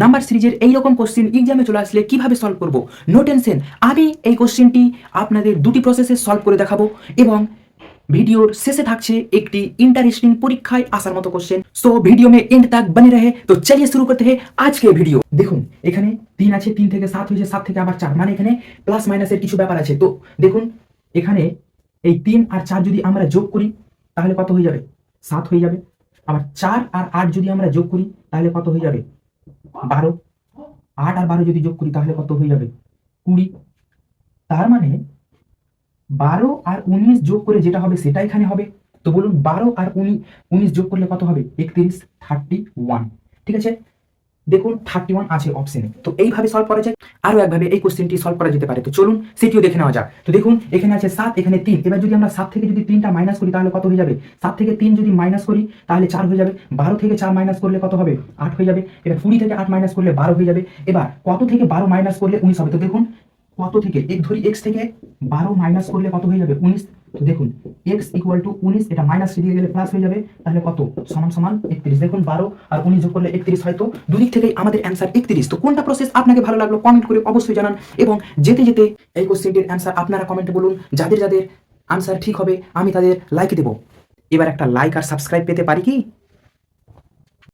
Number সিরিজের এইরকম question এক্সামে চলে আসলে কিভাবে সলভ করব, নো টেনশন। আমি এই কোশ্চেনটি আপনাদের দুটি প্রসেসে সলভ করে দেখাবো এবং ভিডিওর শেষে থাকছে একটি इंटरेस्टिंग পরীক্ষায় আসার মতো কোশ্চেন। সো ভিডিও में एंड तक बने रहे। तो चलिए शुरू करते हैं आज के ভিডিও। দেখুন এখানে 3 আছে, 3 থেকে 7 হয়েছে, 7 থেকে আবার 4, মানে এখানে প্লাস মাইনাসের কিছু ব্যাপার আছে। তো দেখুন এখানে এই 3 আর 4 যদি আমরা যোগ করি তাহলে কত হয়ে যাবে? 7 হয়ে যাবে। আবার 4 আর 8 যদি আমরা যোগ করি তাহলে কত হয়ে যাবে? 12। 8 আর 12 যদি যোগ করি তাহলে কত হয়ে যাবে? 20। তার মানে 12 আর 19 যোগ করে যেটা হবে সেটা এখানে হবে। তো বলুন 12 আর 19 যোগ করলে কত হবে? 31, 31। ঠিক আছে, দেখুন 31 আছে অপশনে। তো এইভাবে সলভ করা যায়। আরো একভাবে এই কোশ্চেনটি সলভ করা যেতে পারে। তো চলুন সেটিও দেখে নেওয়া যাক। তো দেখুন এখানে আছে 7, এখানে 3। এবার যদি আমরা 7 থেকে যদি 3টা মাইনাস করি তাহলে কত হয়ে যাবে? 7 থেকে 3 যদি মাইনাস করি তাহলে 4 হয়ে যাবে। 12 থেকে 4 মাইনাস করলে কত হবে? 8 হয়ে যাবে। এবার 20 থেকে 8 মাইনাস করলে 12 হয়ে যাবে। এবার কত থেকে 12 মাইনাস করলে 19 হবে? তো দেখুন কত থেকে এক ধরি, x থেকে 12 মাইনাস করলে কত হয়ে যাবে? 19। তো দেখুন x ইকুয়াল টু 19, এটা মাইনাস দিয়ে গেলে প্লাস হয়ে যাবে, তাহলে কত? সমান সমান 31। দেখুন 12 আর 19 যোগ করলে 31 হয়। তো দুদিক থেকেই আমাদের অ্যান্সার 31। তো কোনটা প্রসেস আপনাকে ভালো লাগলো কমেন্ট করে অবশ্যই জানান। এবং যেতে যেতে এই কোশ্চেনটির অ্যান্সার আপনারা কমেন্টে বলুন। যাদের যাদের আনসার ঠিক হবে আমি তাদের লাইক দেব। এবার একটা লাইক আর সাবস্ক্রাইব পেতে পারি কি?